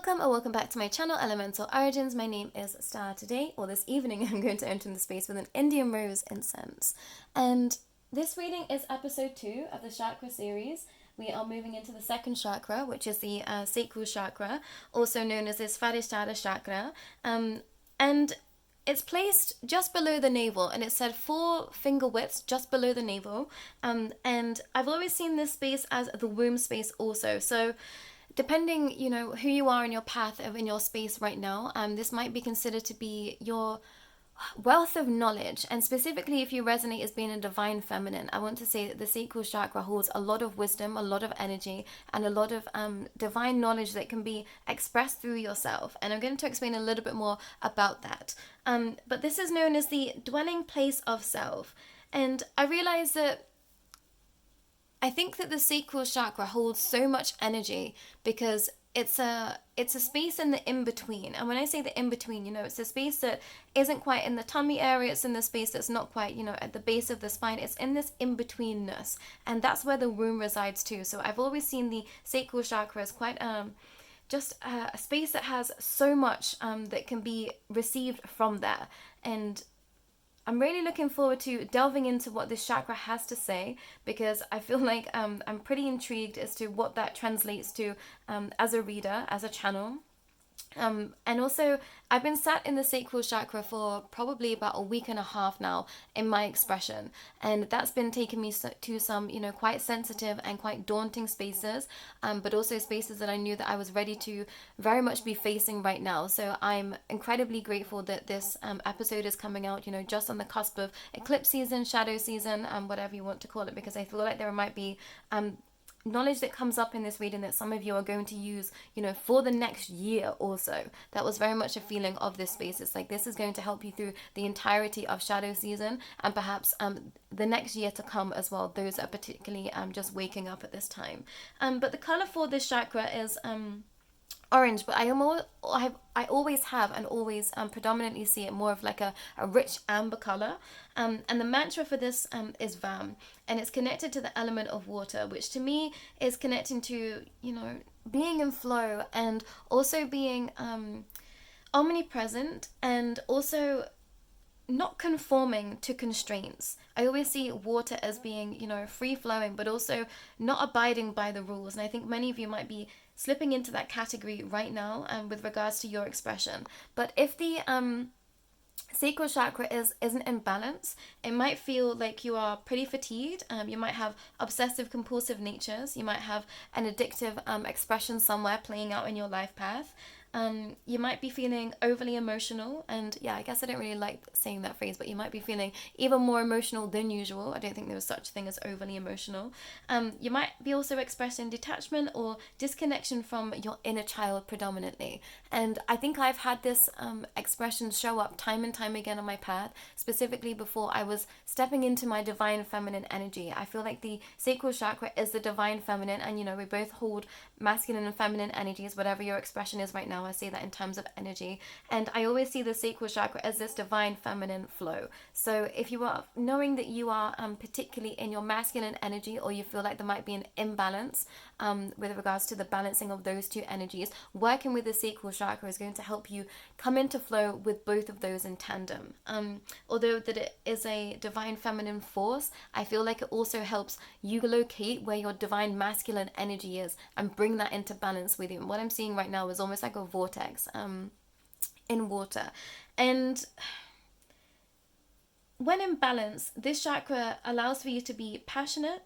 Welcome or welcome back to my channel, Elemental Origins. My name is Starr. Today, or this evening, I'm going to enter the space with an Indian rose incense. And this reading is episode 2 of the chakra series. We are moving into the second chakra, which is the Sacral Chakra, also known as the SVADHISTHANA chakra. And it's placed just below the navel, and it said 4 finger widths just below the navel. And I've always seen this space as the womb space also. So depending, who you are in your path of in your space right now, this might be considered to be your wealth of knowledge. And specifically, if you resonate as being a divine feminine, I want to say that the sacral chakra holds a lot of wisdom, a lot of energy, and a lot of divine knowledge that can be expressed through yourself. And I'm going to explain a little bit more about that. But this is known as the dwelling place of self. And I realize that I think that the sacral chakra holds so much energy because it's a space in the in-between. And when I say the in-between, it's a space that isn't quite in the tummy area. It's in the space that's not quite, at the base of the spine. It's in this in-betweenness. And that's where the womb resides too. So I've always seen the sacral chakra as quite just a space that has so much that can be received from there. And I'm really looking forward to delving into what this chakra has to say, because I feel like I'm pretty intrigued as to what that translates to as a reader, as a channel. And also, I've been sat in the sacral chakra for probably about a week and a half now in my expression, and that's been taking me to some, quite sensitive and quite daunting spaces, but also spaces that I knew that I was ready to very much be facing right now. So I'm incredibly grateful that this episode is coming out, just on the cusp of eclipse season, shadow season, whatever you want to call it, because I feel like there might be knowledge that comes up in this reading that some of you are going to use, for the next year also. That was very much a feeling of this space. It's like this is going to help you through the entirety of shadow season and perhaps the next year to come as well. Those are particularly just waking up at this time. But the color for this chakra is orange, but I always have and always predominantly see it more of like a rich amber color. And the mantra for this is VAM, and it's connected to the element of water, which to me is connecting to, being in flow and also being omnipresent and also not conforming to constraints. I always see water as being, free flowing, but also not abiding by the rules. And I think many of you might be slipping into that category right now with regards to your expression. But if the sacral chakra isn't in balance, it might feel like you are pretty fatigued. You might have obsessive compulsive natures. You might have an addictive expression somewhere playing out in your life path. You might be feeling overly emotional, and yeah, I guess I don't really like saying that phrase, but you might be feeling even more emotional than usual. I don't think there was such a thing as overly emotional. You might be also expressing detachment or disconnection from your inner child predominantly. And I think I've had this expression show up time and time again on my path, specifically before I was stepping into my divine feminine energy. I feel like the sacral chakra is the divine feminine, and we both hold masculine and feminine energies, whatever your expression is right now. I say that in terms of energy, and I always see the sacral chakra as this divine feminine flow. So if you are knowing that you are particularly in your masculine energy, or you feel like there might be an imbalance with regards to the balancing of those two energies, working with the sacral chakra is going to help you come into flow with both of those in tandem. Although that it is a divine feminine force, I feel like it also helps you locate where your divine masculine energy is and bring that into balance with you. And what I'm seeing right now is almost like a vortex in water. And when in balance, this chakra allows for you to be passionate.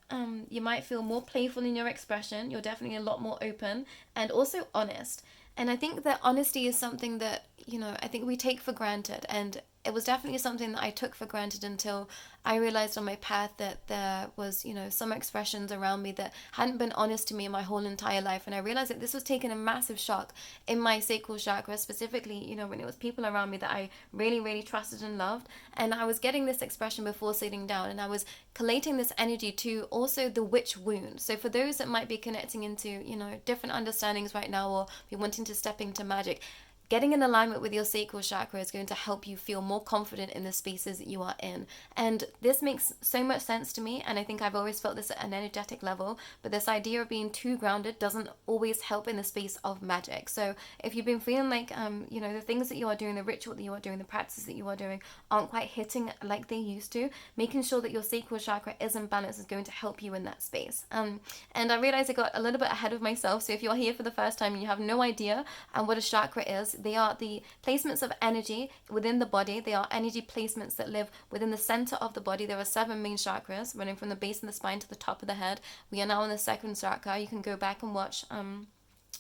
You might feel more playful in your expression. You're definitely a lot more open and also honest. And I think that honesty is something that, I think we take for granted. And it was definitely something that I took for granted until I realized on my path that there was, some expressions around me that hadn't been honest to me my whole entire life. And I realized that this was taking a massive shock in my sacral chakra, specifically, when it was people around me that I really, really trusted and loved. And I was getting this expression before sitting down, and I was collating this energy to also the witch wound. So for those that might be connecting into, different understandings right now, or be wanting to step into magic, getting in alignment with your sacral chakra is going to help you feel more confident in the spaces that you are in. And this makes so much sense to me, and I think I've always felt this at an energetic level, but this idea of being too grounded doesn't always help in the space of magic. So if you've been feeling like, the things that you are doing, the ritual that you are doing, the practices that you are doing aren't quite hitting like they used to, making sure that your sacral chakra is in balance is going to help you in that space. And I realized I got a little bit ahead of myself. So if you're here for the first time and you have no idea what a chakra is, they are the placements of energy within the body. They are energy placements that live within the center of the body. There are 7 main chakras running from the base of the spine to the top of the head. We are now in the second chakra. You can go back and watch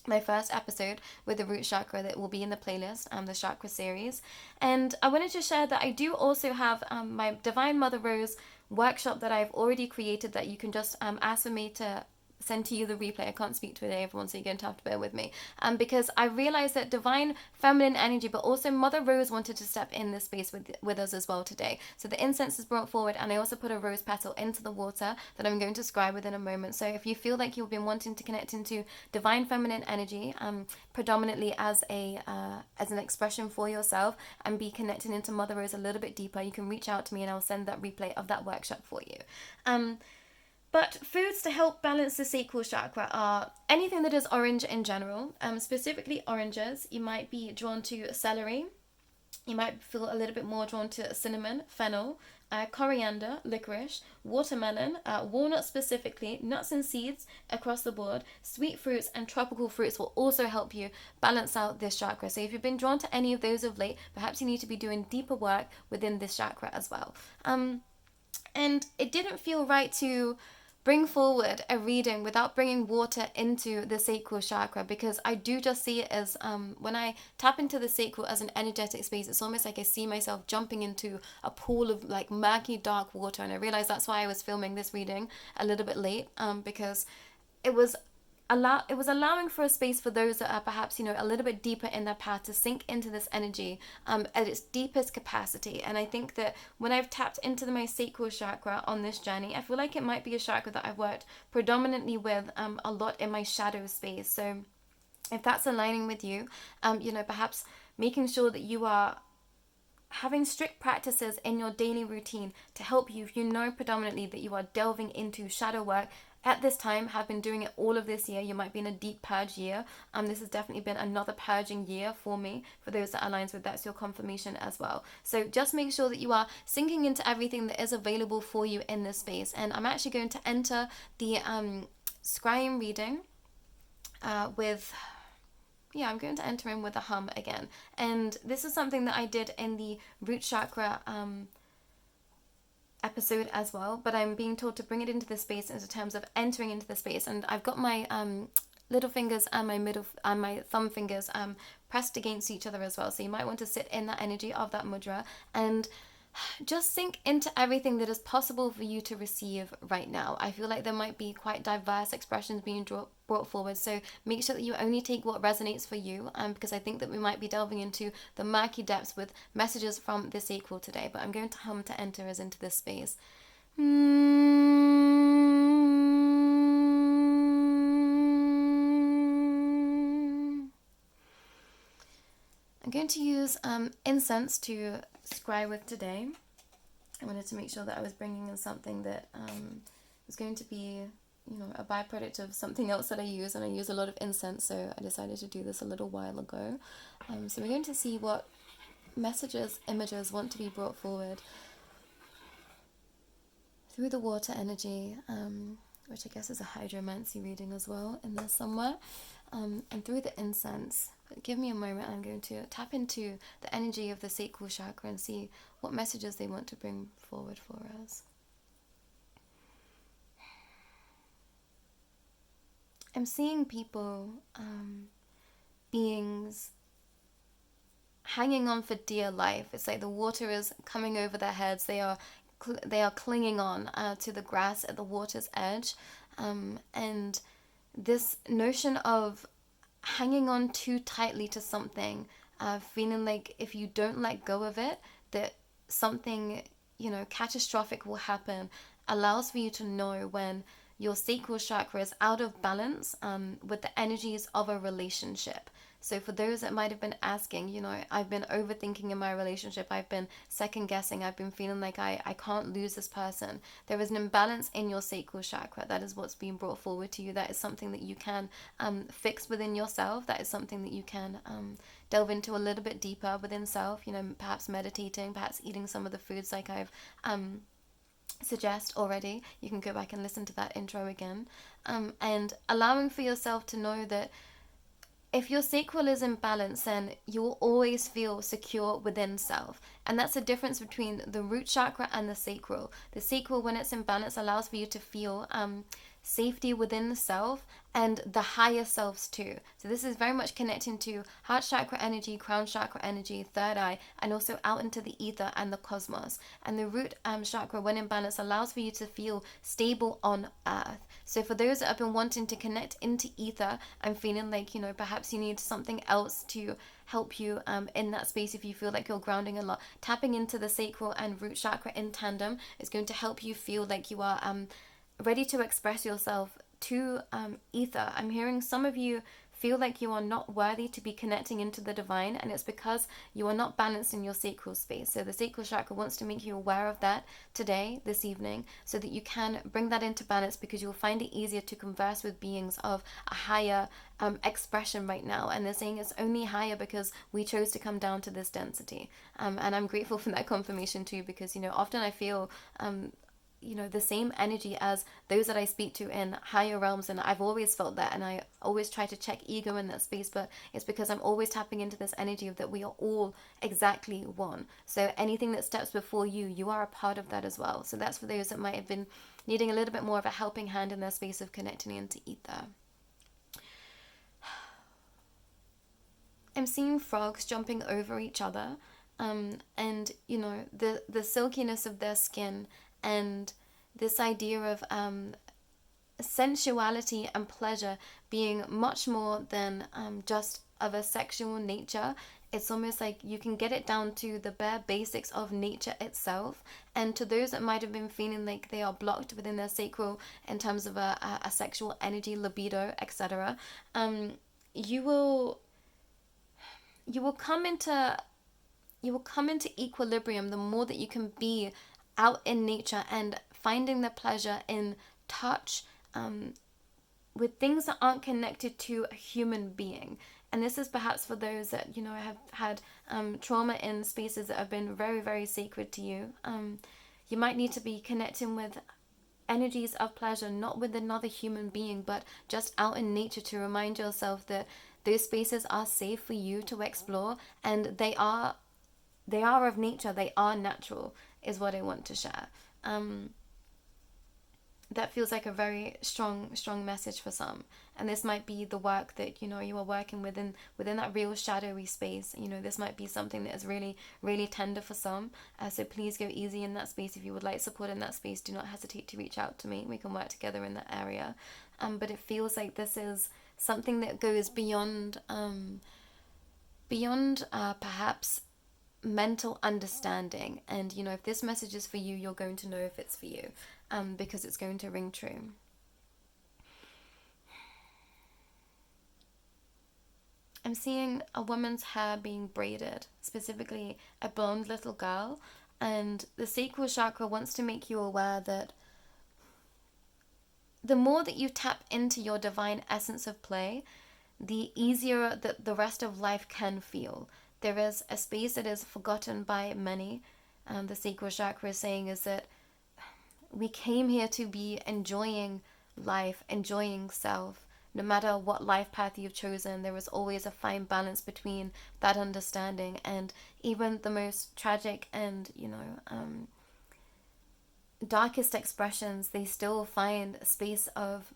my first episode with the root chakra that will be in the playlist, the chakra series. And I wanted to share that I do also have my Divine Mother Rose workshop that I've already created that you can just ask for me to send to you the replay. I can't speak today, everyone, so you're going to have to bear with me. Because I realized that divine feminine energy, but also Mother Rose wanted to step in this space with us as well today. So the incense is brought forward, and I also put a rose petal into the water that I'm going to scribe within a moment. So if you feel like you've been wanting to connect into divine feminine energy, predominantly as an expression for yourself, and be connected into Mother Rose a little bit deeper, you can reach out to me and I'll send that replay of that workshop for you. But foods to help balance the sacral chakra are anything that is orange in general, specifically oranges. You might be drawn to celery. You might feel a little bit more drawn to cinnamon, fennel, coriander, licorice, watermelon, walnuts specifically, nuts and seeds across the board. Sweet fruits and tropical fruits will also help you balance out this chakra. So if you've been drawn to any of those of late, perhaps you need to be doing deeper work within this chakra as well. And it didn't feel right to bring forward a reading without bringing water into the sacral chakra, because I do just see it as when I tap into the sacral as an energetic space, it's almost like I see myself jumping into a pool of like murky dark water. And I realized that's why I was filming this reading a little bit late, because it was allowing for a space for those that are perhaps, a little bit deeper in their path to sink into this energy at its deepest capacity. And I think that when I've tapped into my sacral chakra on this journey, I feel like it might be a chakra that I've worked predominantly with a lot in my shadow space. So if that's aligning with you, perhaps making sure that you are having strict practices in your daily routine to help you, if you know predominantly that you are delving into shadow work at this time, have been doing it all of this year. You might be in a deep purge year. This has definitely been another purging year for me. For those that aligns with, that's your confirmation as well. So just make sure that you are sinking into everything that is available for you in this space. And I'm actually going to enter the scrying reading I'm going to enter in with a hum again. And this is something that I did in the root chakra episode as well, but I'm being told to bring it into the space in terms of entering into the space. And I've got my little fingers and my thumb fingers pressed against each other as well, so you might want to sit in that energy of that mudra and just sink into everything that is possible for you to receive right now. I feel like there might be quite diverse expressions being brought forward, so make sure that you only take what resonates for you, because I think that we might be delving into the murky depths with messages from the sacral today. But I'm going to hum to enter us into this space. I'm going to use incense to scry with today. I wanted to make sure that I was bringing in something that was going to be, a byproduct of something else that I use, and I use a lot of incense, so I decided to do this a little while ago. So we're going to see what messages, images want to be brought forward through the water energy, which I guess is a hydromancy reading as well in there somewhere, and through the incense. But give me a moment, I'm going to tap into the energy of the sacral chakra and see what messages they want to bring forward for us. I'm seeing people, beings, hanging on for dear life. It's like the water is coming over their heads. They are clinging on to the grass at the water's edge, and this notion of hanging on too tightly to something, feeling like if you don't let go of it, that something catastrophic will happen, allows for you to know when your sacral chakra is out of balance with the energies of a relationship. So for those that might have been asking, you know, I've been overthinking in my relationship, I've been second guessing, I've been feeling like I can't lose this person. There is an imbalance in your sacral chakra. That is what's being brought forward to you. That is something that you can fix within yourself. That is something that you can delve into a little bit deeper within self, you know, perhaps meditating, perhaps eating some of the foods like I've suggest already. You can go back and listen to that intro again, and allowing for yourself to know that if your sacral is in balance, then you will always feel secure within self. And that's the difference between the root chakra and the sacral. The sacral, when it's in balance, allows for you to feel safety within the self and the higher selves too. So this is very much connecting to heart chakra energy, crown chakra energy, third eye, and also out into the ether and the cosmos. And the root chakra, when in balance, allows for you to feel stable on earth. So for those that have been wanting to connect into ether and feeling like, you know, perhaps you need something else to help you in that space, if you feel like you're grounding a lot, tapping into the sacral and root chakra in tandem is going to help you feel like you are ready to express yourself to ether. I'm hearing some of you feel like you are not worthy to be connecting into the divine, and it's because you are not balanced in your sacral space. So the sacral chakra wants to make you aware of that today, this evening, so that you can bring that into balance, because you'll find it easier to converse with beings of a higher expression right now. And they're saying it's only higher because we chose to come down to this density, and I'm grateful for that confirmation too, because, you know, often I feel you know, the same energy as those that I speak to in higher realms, and I've always felt that, and I always try to check ego in that space, but it's because I'm always tapping into this energy of that we are all exactly one. So anything that steps before you, you are a part of that as well. So that's for those that might have been needing a little bit more of a helping hand in their space of connecting into ether. I'm seeing frogs jumping over each other, and you know, the silkiness of their skin, and this idea of sensuality and pleasure being much more than just of a sexual nature. It's almost like you can get it down to the bare basics of nature itself. And to those that might have been feeling like they are blocked within their sacral in terms of a sexual energy, libido, etc., you will come into equilibrium the more that you can be out in nature and finding the pleasure in touch with things that aren't connected to a human being. And this is perhaps for those that, you know, have had trauma in spaces that have been very, very sacred to you. You might need to be connecting with energies of pleasure, not with another human being, but just out in nature, to remind yourself that those spaces are safe for you to explore, and they are of nature, they are natural, is what I want to share. That feels like a very strong message for some. And this might be the work that, you know, you are working within that real shadowy space. You know, this might be something that is really, really tender for some. So please go easy in that space. If you would like support in that space, do not hesitate to reach out to me. We can work together in that area. But it feels like this is something that goes beyond perhaps mental understanding. And, you know, if this message is for you, you're going to know if it's for you, because it's going to ring true. I'm seeing a woman's hair being braided, specifically a blonde little girl, and the sacral chakra wants to make you aware that the more that you tap into your divine essence of play, the easier that the rest of life can feel. There is a space that is forgotten by many. The sacral chakra is saying is that we came here to be enjoying life, enjoying self. No matter what life path you've chosen, there is always a fine balance between that understanding. And even the most tragic and, you know, darkest expressions, they still find a space of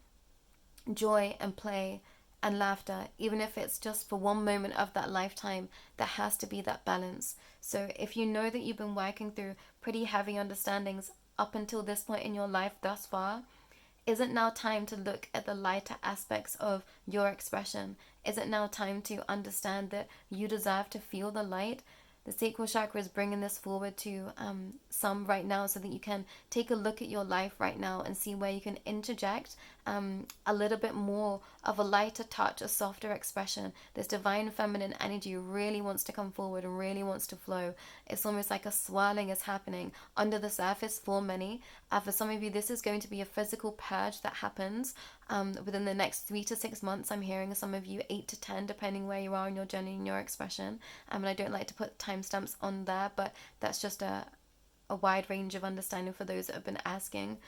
joy and play and laughter. Even if it's just for one moment of that lifetime, there has to be that balance. So if you know that you've been working through pretty heavy understandings up until this point in your life thus far, is it now time to look at the lighter aspects of your expression? Is it now time to understand that you deserve to feel the light? the sacral chakra is bringing this forward to some right now, so that you can take a look at your life right now and see where you can interject a little bit more of a lighter touch, a softer expression. This divine feminine energy really wants to come forward and really wants to flow. It's almost like a swirling is happening under the surface for many. For some of you, this is going to be a physical purge that happens within the next 3 to 6 months. I'm hearing some of you 8 to 10, depending where you are in your journey and your expression. And I don't like to put timestamps on there, but that's just a wide range of understanding for those that have been asking.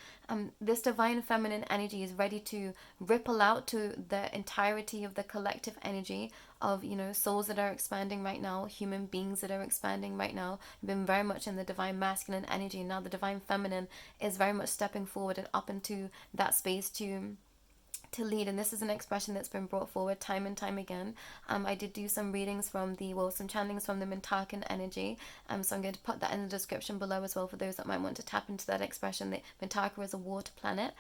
This divine feminine energy is ready to ripple out to the entirety of the collective energy of, souls that are expanding right now, human beings that are expanding right now. We've been very much in the divine masculine energy. Now the divine feminine is very much stepping forward and up into that space to lead, and this is an expression that's been brought forward time and time again. I did do some readings from some channelings from the Mintakan energy, so I'm going to put that in the description below as well for those that might want to tap into that expression. That Mintaka is a water planet,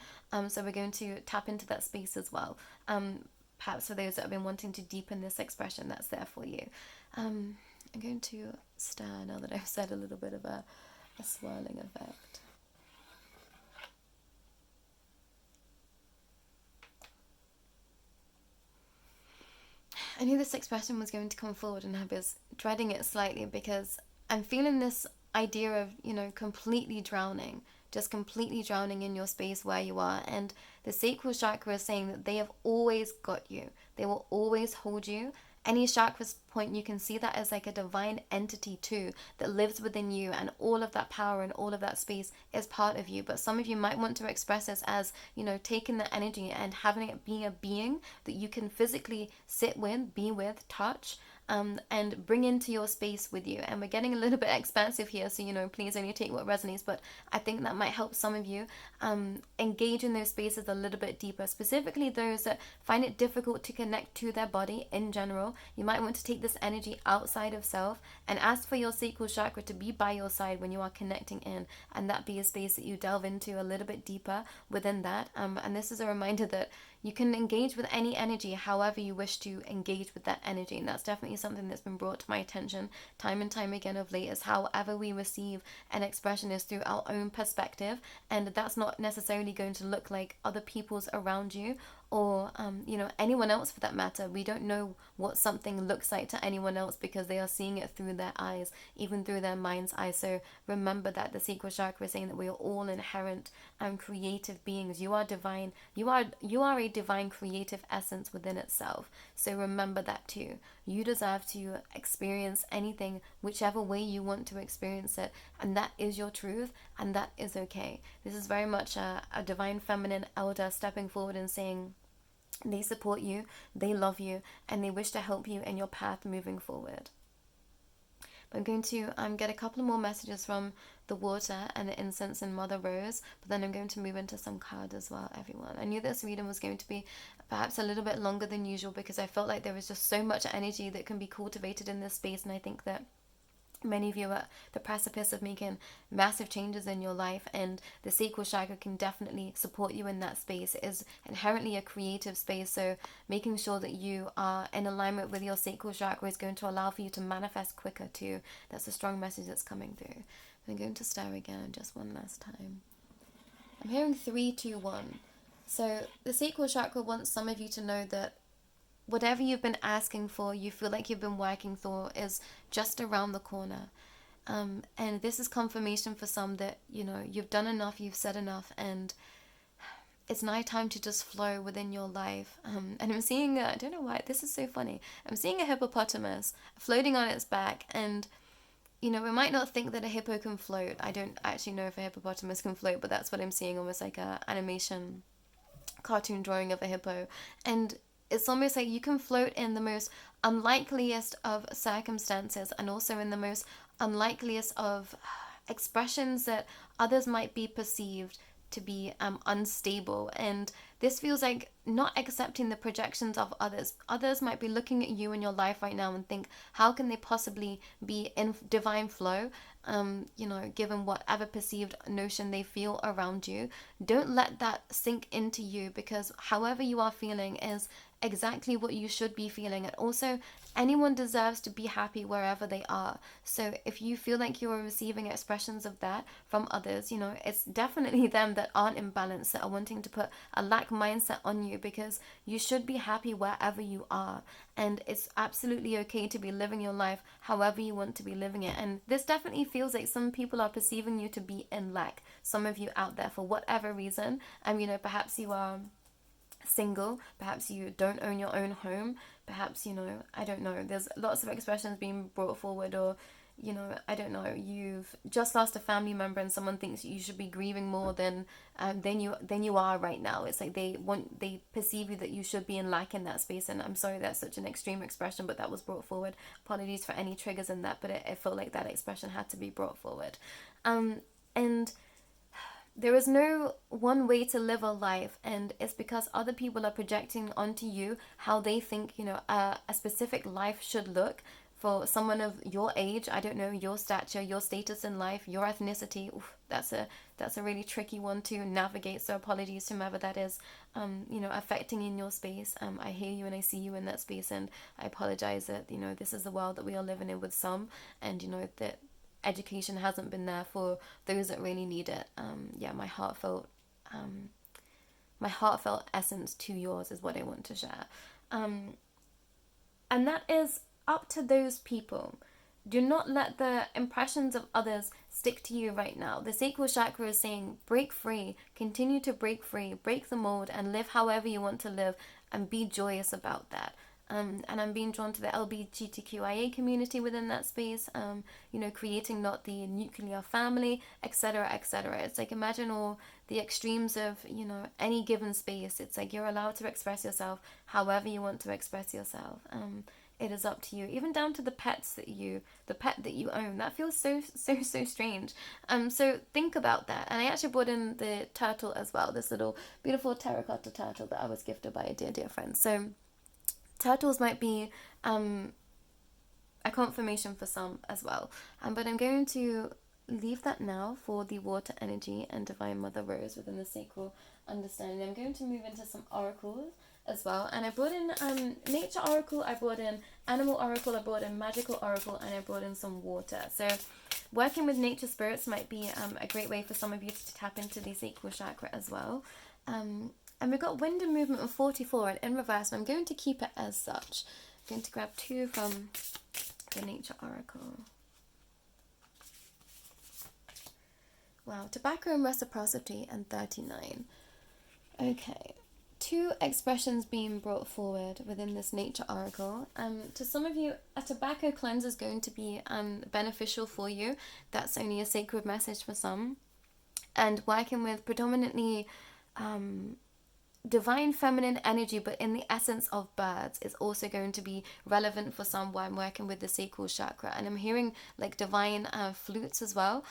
so we're going to tap into that space as well. Perhaps for those that have been wanting to deepen this expression, that's there for you. I'm going to stir now that I've said a little bit of a swirling effect. I knew this expression was going to come forward, and I was dreading it slightly because I'm feeling this idea of, completely drowning, just completely drowning in your space where you are. And the sacral chakra is saying that they have always got you. They will always hold you. Any chakra's point, you can see that as like a divine entity too that lives within you, and all of that power and all of that space is part of you. But some of you might want to express this as, taking the energy and having it be a being that you can physically sit with, be with, touch, and bring into your space with you. And we're getting a little bit expansive here, so please only take what resonates, but I think that might help some of you engage in those spaces a little bit deeper, specifically those that find it difficult to connect to their body in general. You might want to take this energy outside of self and ask for your sacral chakra to be by your side when you are connecting in, and that be a space that you delve into a little bit deeper within that. And this is a reminder that you can engage with any energy however you wish to engage with that energy. And that's definitely something that's been brought to my attention time and time again of late, is however we receive an expression is through our own perspective. And that's not necessarily going to look like other people's around you, or anyone else for that matter. We don't know what something looks like to anyone else because they are seeing it through their eyes, even through their mind's eye. So remember that the sacral chakra is saying that we are all inherent and creative beings. You are divine. You are a divine creative essence within itself. So remember that too. You deserve to experience anything whichever way you want to experience it, and that is your truth, and that is okay. This is very much a divine feminine elder stepping forward and saying they support you, they love you, and they wish to help you in your path moving forward. I'm going to get a couple more messages from the water and the incense and Mother Rose, but then I'm going to move into some cards as well, everyone. I knew this reading was going to be perhaps a little bit longer than usual because I felt like there was just so much energy that can be cultivated in this space, and I think that many of you are at the precipice of making massive changes in your life, and the sacral chakra can definitely support you in that space. It is inherently a creative space, so making sure that you are in alignment with your sacral chakra is going to allow for you to manifest quicker too. That's a strong message that's coming through. I'm going to stir again just one last time. I'm hearing 3, 2, 1. So the sacral chakra wants some of you to know that whatever you've been asking for, you feel like you've been working for, is just around the corner. And this is confirmation for some that, you've done enough, you've said enough, and it's now time to just flow within your life. And I'm seeing, I don't know why, this is so funny. I'm seeing a hippopotamus floating on its back, and, we might not think that a hippo can float. I don't actually know if a hippopotamus can float, but that's what I'm seeing, almost like a animation cartoon drawing of a hippo. And it's almost like you can float in the most unlikeliest of circumstances, and also in the most unlikeliest of expressions that others might be perceived to be unstable. And this feels like not accepting the projections of others. Others might be looking at you in your life right now and think, how can they possibly be in divine flow, given whatever perceived notion they feel around you. Don't let that sink into you, because however you are feeling is exactly what you should be feeling. And also, anyone deserves to be happy wherever they are. So if you feel like you are receiving expressions of that from others, you know, it's definitely them that aren't in balance, that are wanting to put a lack mindset on you, because you should be happy wherever you are. And it's absolutely okay to be living your life however you want to be living it. And this definitely feels like some people are perceiving you to be in lack. Some of you out there, for whatever reason, you know, perhaps you are single, perhaps you don't own your own home, perhaps, you know, I don't know, there's lots of expressions being brought forward, or, you know, I don't know, you've just lost a family member and someone thinks you should be grieving more than you are right now. It's like they perceive you that you should be in lack in that space. And I'm sorry that's such an extreme expression, but that was brought forward. Apologies for any triggers in that, but it felt like that expression had to be brought forward. And there is no one way to live a life, and it's because other people are projecting onto you how they think, you know, a specific life should look. For someone of your age, I don't know, your stature, your status in life, your ethnicity, that's a really tricky one to navigate. So apologies to whomever that is, you know, affecting in your space. I hear you and I see you in that space, and I apologize that, you know, this is the world that we are living in with some, and, you know, that education hasn't been there for those that really need it. Yeah, my heartfelt essence to yours is what I want to share. And that is up to those people. Do not let the impressions of others stick to you right now. The Sacral Chakra is saying break free, continue to break free, break the mold, and live however you want to live, and be joyous about that. And I'm being drawn to the LGBTQIA community within that space, you know, creating not the nuclear family, etc., etc. It's like, imagine all the extremes of, you know, any given space. It's like you're allowed to express yourself however you want to express yourself. It is up to you, even down to the pet that you own. That feels so strange. So think about that. And I actually brought in the turtle as well, this little beautiful terracotta turtle that I was gifted by a dear friend. So turtles might be a confirmation for some as well. But I'm going to leave that now for the water energy and Divine Mother Rose within the sacral understanding. I'm going to move into some oracles as well. And I brought in nature oracle, I brought in animal oracle, I brought in magical oracle, and I brought in some water. So working with nature spirits might be a great way for some of you to tap into the sacral chakra as well. And we've got wind and movement of 44 and in reverse, and I'm going to keep it as such. I'm going to grab 2 from the nature oracle. Wow, tobacco and reciprocity and 39. Okay, 2 expressions being brought forward within this nature oracle. To some of you, a tobacco cleanse is going to be beneficial for you. That's only a sacred message for some. And working with predominantly divine feminine energy, but in the essence of birds, is also going to be relevant for some while I'm working with the sacral chakra. And I'm hearing like divine flutes as well,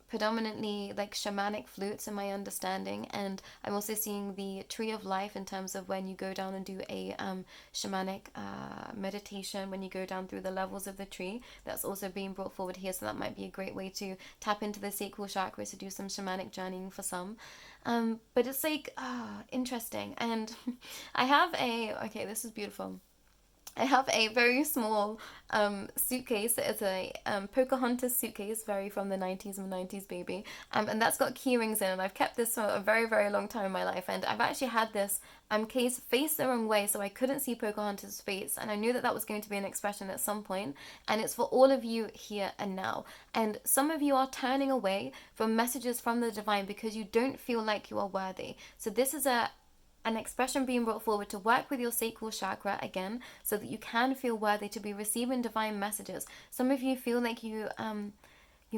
predominantly like shamanic flutes in my understanding. And I'm also seeing the tree of life in terms of when you go down and do a shamanic meditation, when you go down through the levels of the tree, that's also being brought forward here. So that might be a great way to tap into the sacral chakra to do some shamanic journeying for some. But it's like, interesting. And I have okay, this is beautiful. I have a very small suitcase. It's a Pocahontas suitcase, very from the 90s and 90s baby. And that's got key rings in, and I've kept this for a very long time in my life. And I've actually had this case faced the wrong way, so I couldn't see Pocahontas' face. And I knew that that was going to be an expression at some point. And it's for all of you here and now. And some of you are turning away from messages from the divine because you don't feel like you are worthy. So this is an expression being brought forward to work with your sacral chakra again, so that you can feel worthy to be receiving divine messages. Some of you feel like you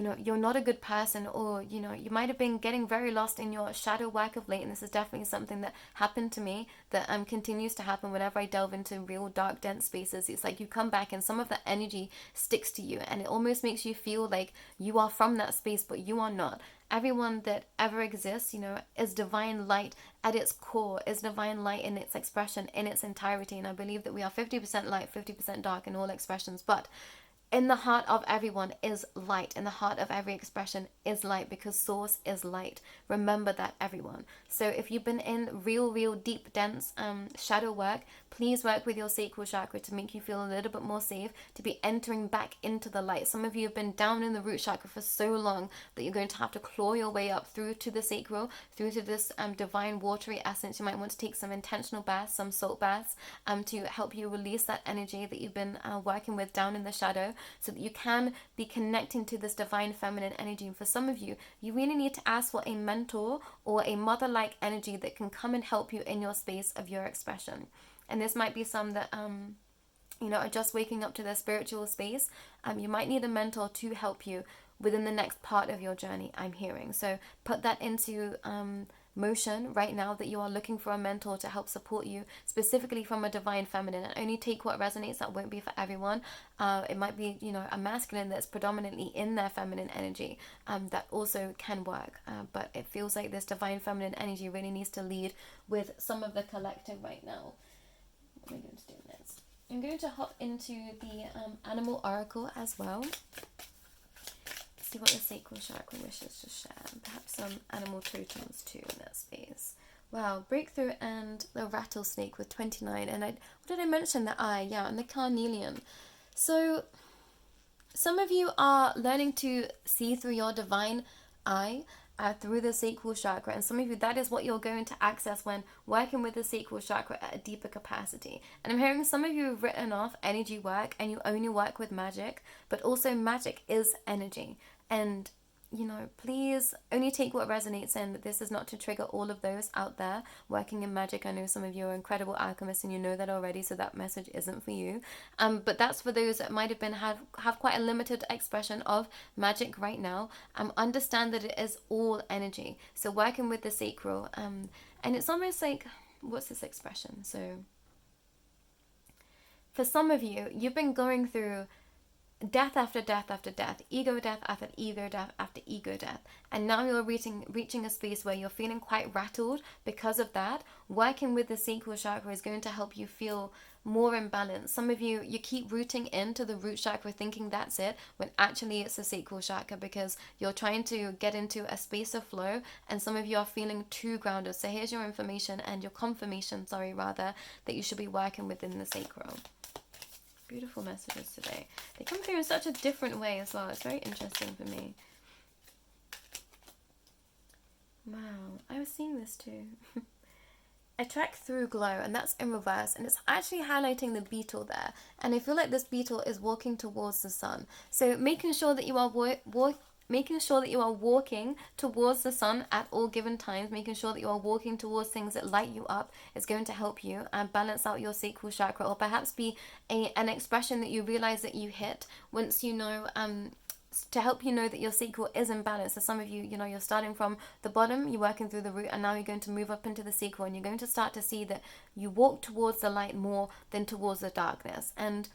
know, you're not a good person, or, you know, you might have been getting very lost in your shadow work of late. And this is definitely something that happened to me, that continues to happen whenever I delve into real dark, dense spaces. It's like you come back and some of the energy sticks to you, and it almost makes you feel like you are from that space, but you are not. Everyone that ever exists, you know, is divine light at its core, is divine light in its expression, in its entirety. And I believe that we are 50% light, 50% dark in all expressions. But in the heart of everyone is light. In the heart of every expression is light, because source is light. Remember that, everyone. So if you've been in real deep, dense shadow work, please work with your sacral chakra to make you feel a little bit more safe, to be entering back into the light. Some of you have been down in the root chakra for so long that you're going to have to claw your way up through to the sacral, through to this divine watery essence. You might want to take some intentional baths, some salt baths, to help you release that energy that you've been working with down in the shadow, so that you can be connecting to this divine feminine energy. And for some of you, you really need to ask for a mentor or a mother-like energy that can come and help you in your space of your expression. And this might be some that are just waking up to their spiritual space. You might need a mentor to help you within the next part of your journey, I'm hearing. So put that into motion right now, that you are looking for a mentor to help support you, specifically from a divine feminine. And only take what resonates. That won't be for everyone. It might be, a masculine that's predominantly in their feminine energy, that also can work. But it feels like this divine feminine energy really needs to lead with some of the collective right now. What am I going to do next? I'm going to hop into the animal oracle as well. See what the sacral chakra wishes to share. Perhaps some animal totems too in that space. Wow, breakthrough and the rattlesnake with 29. And what did I mention? The eye, yeah, and the carnelian. So some of you are learning to see through your divine eye, through the sacral chakra, and some of you, that is what you're going to access when working with the sacral chakra at a deeper capacity. And I'm hearing some of you have written off energy work and you only work with magic, but also magic is energy. And please only take what resonates in. This is not to trigger all of those out there working in magic. I know some of you are incredible alchemists and you know that already, so that message isn't for you. But that's for those that might have quite a limited expression of magic right now. Understand that it is all energy. So working with the sacral, and it's almost like, what's this expression? So for some of you, you've been going through death after death after death, ego death after ego death after ego death, and now you're reaching a space where you're feeling quite rattled because of that. Working with the sacral chakra is going to help you feel more in balance. Some of you keep rooting into the root chakra thinking that's it, when actually it's the sacral chakra, because you're trying to get into a space of flow, and some of you are feeling too grounded. So here's your information and your confirmation, that you should be working within the sacral. Beautiful messages today. They come through in such a different way as well. It's very interesting for me. Wow, I was seeing this too. Attract through glow, and that's in reverse, and it's actually highlighting the beetle there. And I feel like this beetle is walking towards the sun. So making sure that you are making sure that you are walking towards the sun at all given times, making sure that you are walking towards things that light you up is going to help you and balance out your sacral chakra, or perhaps be an expression that you realize that you hit once you know, to help you know that your sacral is in balance. So some of you, you're starting from the bottom, you're working through the root, and now you're going to move up into the sacral, and you're going to start to see that you walk towards the light more than towards the darkness. And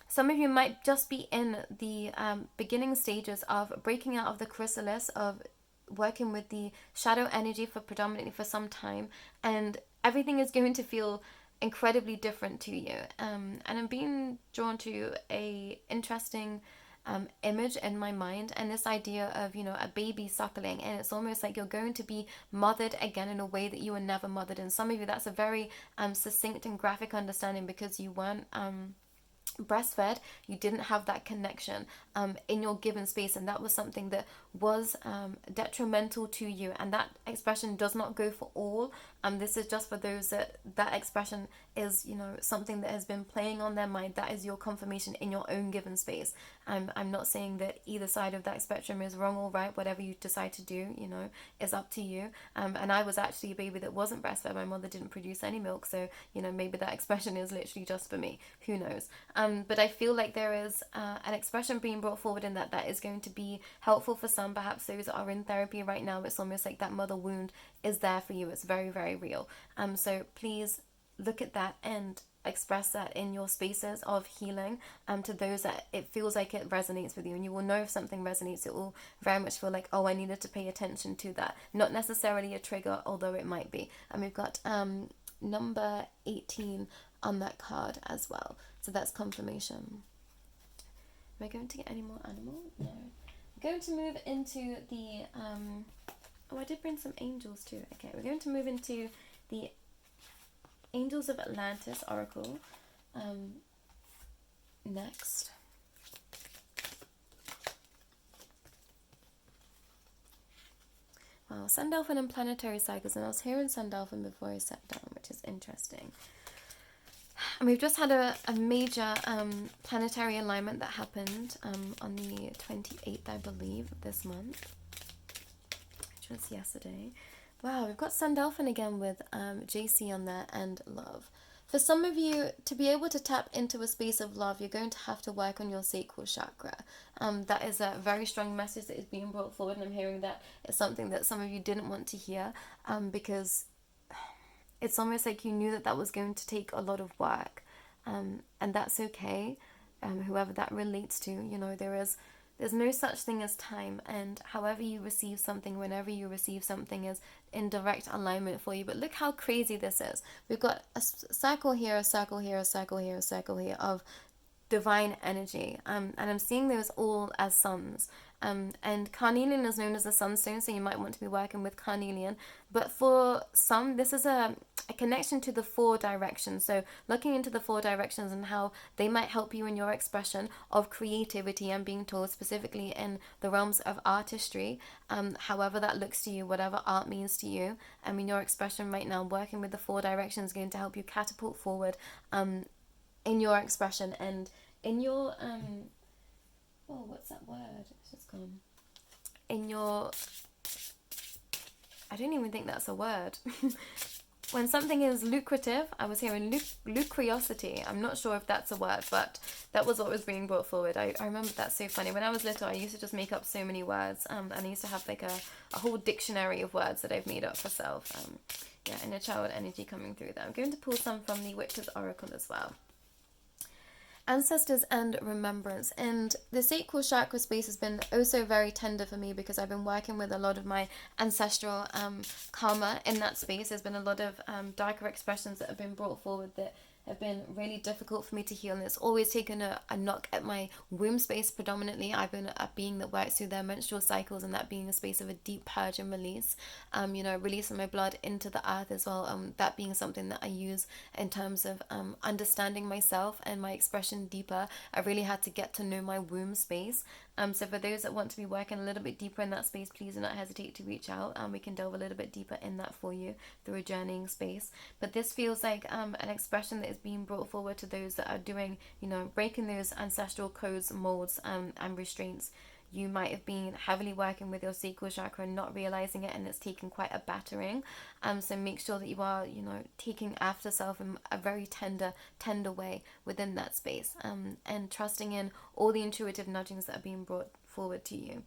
some of you might just be in the beginning stages of breaking out of the chrysalis, of working with the shadow energy predominantly for some time, and everything is going to feel incredibly different to you. And I'm being drawn to a interesting image in my mind, and this idea of a baby suckling, and it's almost like you're going to be mothered again in a way that you were never mothered. And some of you, that's a very succinct and graphic understanding, because you weren't breastfed, you didn't have that connection in your given space, and that was something that was detrimental to you. And that expression does not go for all. This is just for those that expression is something that has been playing on their mind. That is your confirmation in your own given space. I'm not saying that either side of that spectrum is wrong or right. Whatever you decide to do, is up to you. And I was actually a baby that wasn't breastfed. My mother didn't produce any milk, so maybe that expression is literally just for me. Who knows? But I feel like there is an expression being brought forward in that is going to be helpful for some. Perhaps those that are in therapy right now, it's almost like that mother wound is there for you. It's very, very real. So please look at that and express that in your spaces of healing, to those that it feels like it resonates with you. And you will know if something resonates. It will very much feel like, oh, I needed to pay attention to that. Not necessarily a trigger, although it might be. And we've got number 18 on that card as well. So that's confirmation. Am I going to get any more animal? No. I'm going to move into the, oh, I did bring some angels too. Okay, we're going to move into the Angels of Atlantis Oracle next. Wow, Sun Dolphin and planetary cycles, and I was hearing Sun Dolphin before I sat down, which is interesting. And we've just had a major planetary alignment that happened on the 28th, I believe, of this month, which was yesterday. Wow, we've got Sun Dolphin again with JC on there and love. For some of you, to be able to tap into a space of love, you're going to have to work on your sacral chakra. That is a very strong message that is being brought forward, and I'm hearing that it's something that some of you didn't want to hear because it's almost like you knew that that was going to take a lot of work, and that's okay. Whoever that relates to, you know, there's no such thing as time, and however you receive something, whenever you receive something, is in direct alignment for you. But look how crazy this is. We've got a circle here, a circle here, a circle here, a circle here of divine energy, and I'm seeing those all as suns. And carnelian is known as a sunstone, so you might want to be working with carnelian. But for some, this is a connection to the 4 directions. So looking into the 4 directions and how they might help you in your expression of creativity. I'm being told specifically in the realms of artistry, however that looks to you, whatever art means to you. I mean, your expression right now, working with the 4 directions, is going to help you catapult forward in your expression and in your oh, what's that word? It's just gone. In your, I don't even think that's a word. When something is lucrative, I was hearing lucriosity. I'm not sure if that's a word, but that was what was being brought forward. I remember that's so funny. When I was little, I used to just make up so many words, and I used to have like a whole dictionary of words that I've made up for self. Yeah, inner child energy coming through there. I'm going to pull some from the Witch's Oracle as well. Ancestors and remembrance. And the sacral chakra space has been also very tender for me because I've been working with a lot of my ancestral karma in that space. There's been a lot of darker expressions that have been brought forward that have been really difficult for me to heal, and it's always taken a knock at my womb space predominantly. I've been a being that works through their menstrual cycles, and that being a space of a deep purge and release, you know, releasing my blood into the earth as well, that being something that I use in terms of understanding myself and my expression deeper. I really had to get to know my womb space. So for those that want to be working a little bit deeper in that space, please do not hesitate to reach out. We can delve a little bit deeper in that for you through a journeying space. But this feels like an expression that is being brought forward to those that are doing, you know, breaking those ancestral codes, molds, and restraints. You might have been heavily working with your sacral chakra and not realizing it, and it's taken quite a battering. So make sure that you are, you know, taking after self in a very tender way within that space, and trusting in all the intuitive nudgings that are being brought forward to you.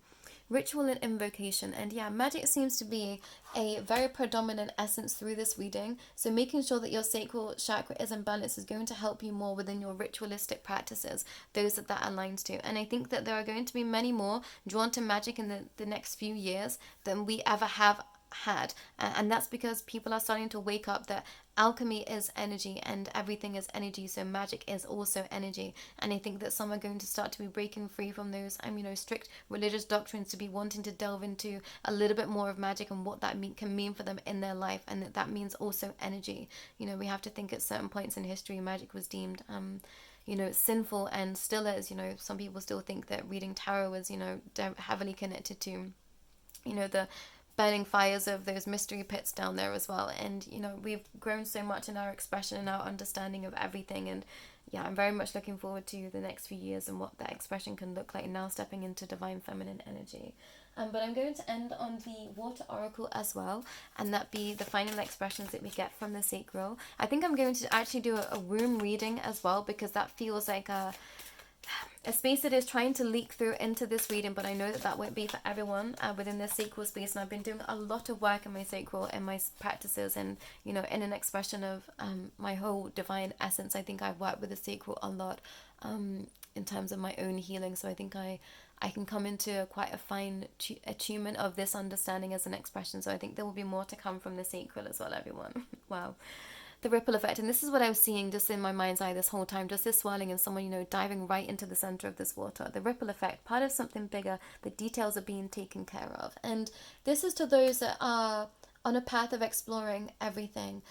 Ritual and invocation. And yeah, magic seems to be a very predominant essence through this reading. So making sure that your sacral chakra is in balance is going to help you more within your ritualistic practices, those that aligns to. And I think that there are going to be many more drawn to magic in the next few years than we ever have had, and that's because people are starting to wake up that alchemy is energy and everything is energy, so magic is also energy. And I think that some are going to start to be breaking free from those you know, strict religious doctrines, to be wanting to delve into a little bit more of magic and what that can mean for them in their life, and that means also energy. You know, we have to think at certain points in history magic was deemed you know, sinful, and still is. You know, some people still think that reading tarot is, you know, heavily connected to, you know, the burning fires of those mystery pits down there as well. And you know, we've grown so much in our expression and our understanding of everything, and yeah, I'm very much looking forward to the next few years and what that expression can look like now, stepping into divine feminine energy. But I'm going to end on the water oracle as well, and that be the final expressions that we get from the sacral. I think I'm going to actually do a womb reading as well, because that feels like a space that is trying to leak through into this reading, but I know that won't be for everyone within the sacral space. And I've been doing a lot of work in my sacral, in my practices, and you know, in an expression of my whole divine essence. I think I've worked with the sacral a lot in terms of my own healing, so I think I can come into quite a fine attunement of this understanding as an expression. So I think there will be more to come from the sacral as well, everyone. Wow. the ripple effect. And this is what I was seeing just in my mind's eye this whole time, just this swirling and someone, diving right into the center of this water. The ripple effect, part of something bigger, the details are being taken care of. And this is to those that are on a path of exploring everything.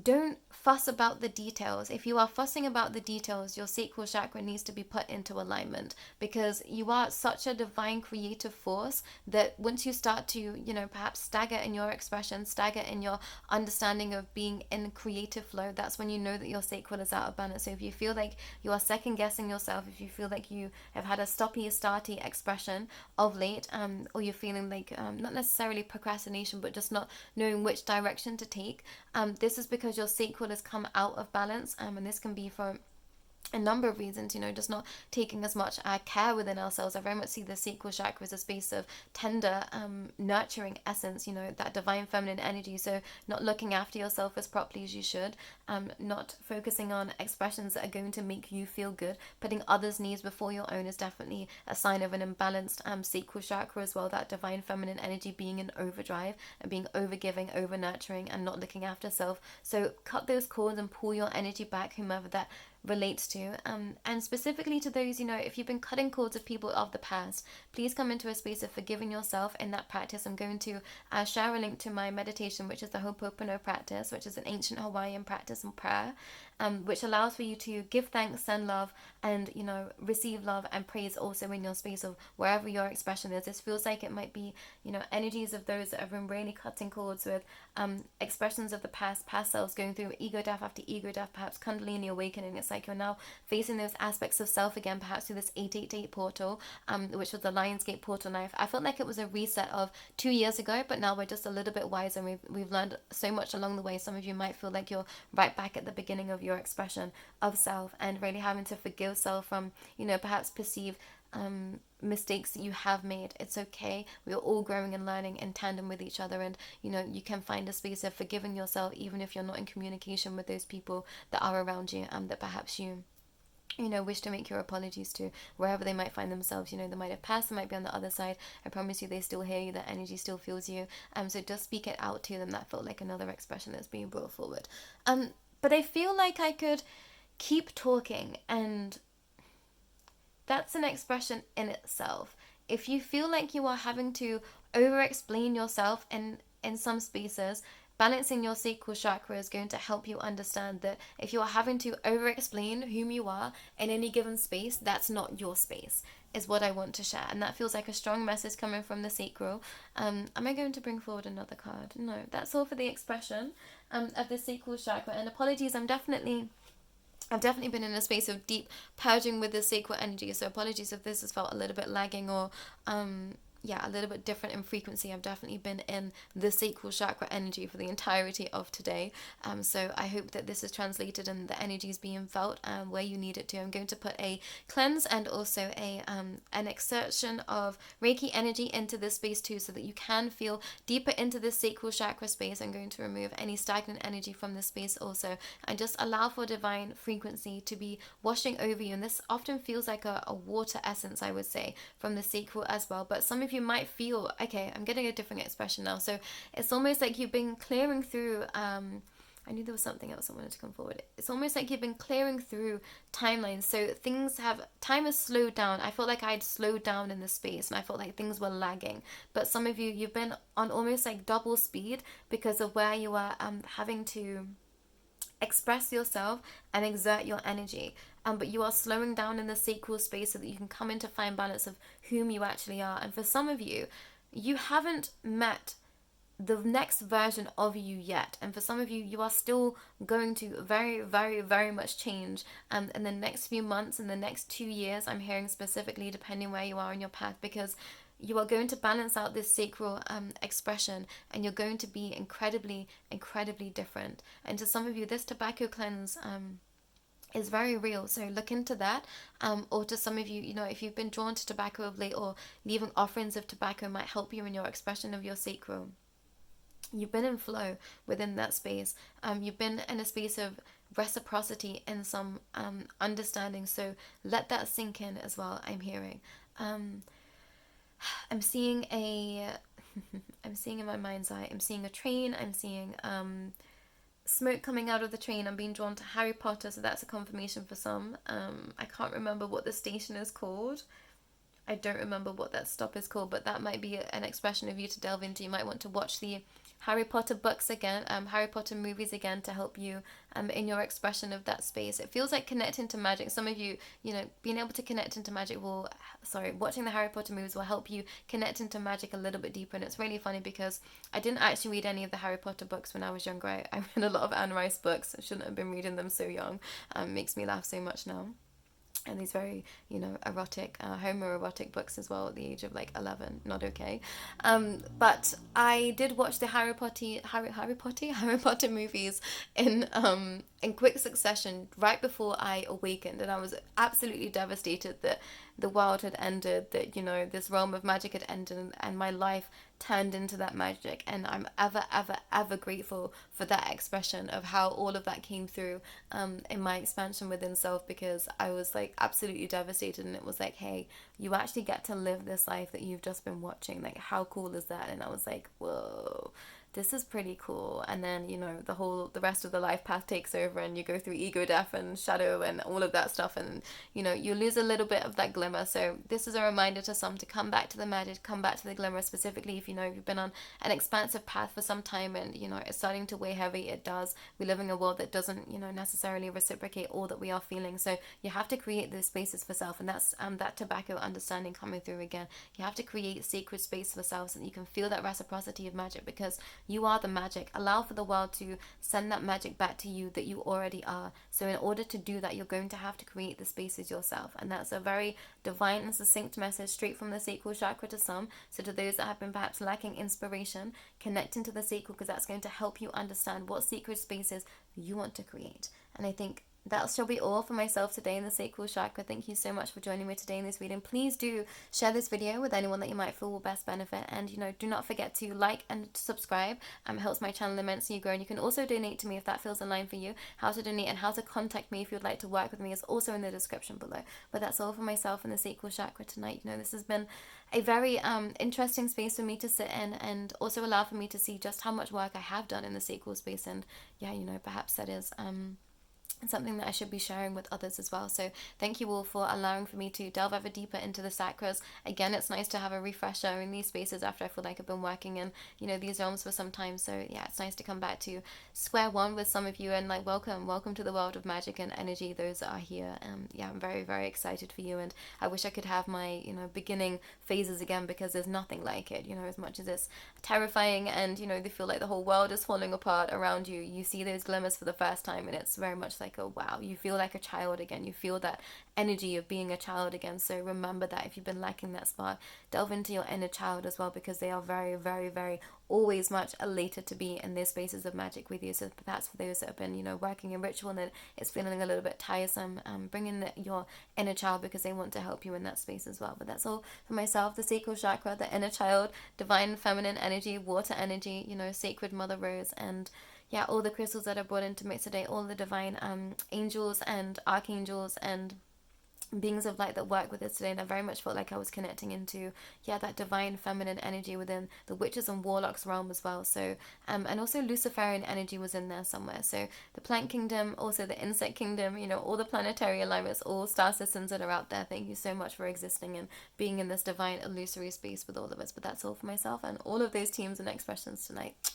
Don't fuss about the details. If you are fussing about the details, your sacral chakra needs to be put into alignment, because you are such a divine creative force that once you start to, perhaps stagger in your expression, stagger in your understanding of being in creative flow, that's when you know that your sacral is out of balance. So if you feel like you are second guessing yourself, if you feel like you have had a starty expression of late, or you're feeling like not necessarily procrastination, but just not knowing which direction to take, this is because your sacral has come out of balance, and this can be for a number of reasons, just not taking as much care within ourselves. I very much see the sacral chakra as a space of tender, nurturing essence, that divine feminine energy. So not looking after yourself as properly as you should, not focusing on expressions that are going to make you feel good, putting others' needs before your own is definitely a sign of an imbalanced sacral chakra as well. That divine feminine energy being in overdrive and being overgiving, over nurturing, and not looking after self. So cut those cords and pull your energy back, whomever that relates to, and specifically to those, if you've been cutting cords with people of the past, please come into a space of forgiving yourself in that practice. I'm going to share a link to my meditation, which is the Ho'oponopono practice, which is an ancient Hawaiian practice and prayer, which allows for you to give thanks, send love, and receive love and praise also in your space of wherever your expression is. This feels like it might be energies of those that have been really cutting cords with expressions of the past selves, going through ego death after ego death, perhaps Kundalini awakening. It's like you're now facing those aspects of self again, perhaps through this 888 portal, which was the Lionsgate portal knife. I felt like it was a reset of 2 years ago, but now we're just a little bit wiser, and we've learned so much along the way. Some of you might feel like you're right back at the beginning of your expression of self, and really having to forgive self from perhaps perceived mistakes that you have made. It's okay. We are all growing and learning in tandem with each other, and you can find a space of forgiving yourself even if you're not in communication with those people that are around you, that perhaps you wish to make your apologies to, wherever they might find themselves. They might have passed, they might be on the other side. I promise you, they still hear you, that energy still feels you. So just speak it out to them. That felt like another expression that's being brought forward. But I feel like I could keep talking, and that's an expression in itself. If you feel like you are having to over-explain yourself in some spaces, balancing your sacral chakra is going to help you understand that if you are having to over-explain whom you are in any given space, that's not your space, is what I want to share. And that feels like a strong message coming from the sacral. Am I going to bring forward another card? No, that's all for the expression of the sacral chakra. And apologies, I've definitely been in a space of deep purging with the sacral energy, so apologies if this has felt a little bit lagging or a little bit different in frequency. I've definitely been in the sacral chakra energy for the entirety of today. So I hope that this is translated and the energy is being felt where you need it to. I'm going to put a cleanse and also an exertion of Reiki energy into this space too, so that you can feel deeper into this sacral chakra space. I'm going to remove any stagnant energy from this space also, and just allow for divine frequency to be washing over you. And this often feels like a water essence, I would say, from the sacral as well. But some of you might feel, okay, I'm getting a different expression now. So it's almost like you've been clearing through, I knew there was something else I wanted to come forward. It's almost like you've been clearing through timelines. So time has slowed down. I felt like I'd slowed down in the space, and I felt like things were lagging. But some of you've been on almost like double speed because of where you are having to express yourself and exert your energy. But you are slowing down in the sacral space so that you can come into fine balance of whom you actually are. And for some of you, you haven't met the next version of you yet. And for some of you, you are still going to very, very, very much change in the next few months, in the next 2 years, I'm hearing specifically, depending where you are on your path, because you are going to balance out this sacral expression, and you're going to be incredibly, incredibly different. And to some of you, this tobacco cleanse is very real, so look into that. Or to some of you, if you've been drawn to tobacco of late, or leaving offerings of tobacco might help you in your expression of your sacral. You've been in flow within that space. You've been in a space of reciprocity and some understanding, so let that sink in as well. I'm hearing I'm seeing I'm seeing in my mind's eye, I'm seeing a train, I'm seeing smoke coming out of the train. I'm being drawn to Harry Potter, so that's a confirmation for some. I can't remember what the station is called. I don't remember what that stop is called, but that might be an expression of you to delve into. You might want to watch the Harry Potter books again, Harry Potter movies again, to help you in your expression of that space. It feels like connecting to magic. Some of you, being able to connect into magic watching the Harry Potter movies will help you connect into magic a little bit deeper. And it's really funny because I didn't actually read any of the Harry Potter books when I was younger. I read a lot of Anne Rice books. I shouldn't have been reading them so young. Makes me laugh so much now. And these very, erotic, homoerotic books as well at the age of like 11. Not okay. But I did watch the Harry Potter movies in quick succession right before I awakened, and I was absolutely devastated that the world had ended, that this realm of magic had ended, and my life turned into that magic. And I'm ever grateful for that expression of how all of that came through in my expansion within self, because I was like absolutely devastated, and it was like, hey, you actually get to live this life that you've just been watching. Like, how cool is that? And I was like, whoa, this is pretty cool. And then the rest of the life path takes over, and you go through ego death and shadow and all of that stuff, and you lose a little bit of that glimmer. So this is a reminder to some to come back to the magic, come back to the glimmer, specifically if you've been on an expansive path for some time, and it's starting to weigh heavy. It does. We live in a world that doesn't necessarily reciprocate all that we are feeling, so you have to create those spaces for self. And that's that tobacco understanding coming through again. You have to create sacred space for self so that you can feel that reciprocity of magic, because you are the magic. Allow for the world to send that magic back to you that you already are. So in order to do that, you're going to have to create the spaces yourself. And that's a very divine and succinct message straight from the sacral chakra to some. So to those that have been perhaps lacking inspiration, connect into the sacral, because that's going to help you understand what secret spaces you want to create. And I think that shall be all for myself today in the sacral chakra. Thank you so much for joining me today in this reading. Please do share this video with anyone that you might feel will best benefit, and do not forget to like and subscribe. It helps my channel immensely grow. And you can also donate to me if that feels in line for you. How to donate and how to contact me if you'd like to work with me is also in the description below. But that's all for myself in the sacral chakra tonight. This has been a very interesting space for me to sit in, and also allow for me to see just how much work I have done in the sacral space. And yeah, perhaps that is something that I should be sharing with others as well. So thank you all for allowing for me to delve ever deeper into the chakras. Again, it's nice to have a refresher in these spaces after I feel like I've been working in these realms for some time. So yeah, it's nice to come back to square one with some of you, and like welcome to the world of magic and energy, those that are here. Yeah, I'm very excited for you, and I wish I could have my beginning phases again, because there's nothing like it. As much as it's terrifying and they feel like the whole world is falling apart around you, you see those glimmers for the first time, and it's very much like, oh wow, you feel like a child again. You feel that energy of being a child again. So remember that if you've been lacking that spark, delve into your inner child as well, because they are very always much elated to be in their spaces of magic with you. So that's for those that have been working in ritual and then it's feeling a little bit tiresome. Bring in your inner child, because they want to help you in that space as well. But that's all for myself. The sacral chakra, the inner child, divine feminine energy, water energy, sacred mother rose, and yeah, all the crystals that are brought into mix today, all the divine angels and archangels and beings of light that work with us today. And I very much felt like I was connecting into that divine feminine energy within the witches and warlocks realm as well. So and also Luciferian energy was in there somewhere. So the plant kingdom, also the insect kingdom, all the planetary alignments, all star systems that are out there. Thank you so much for existing and being in this divine illusory space with all of us. But that's all for myself and all of those teams and expressions tonight.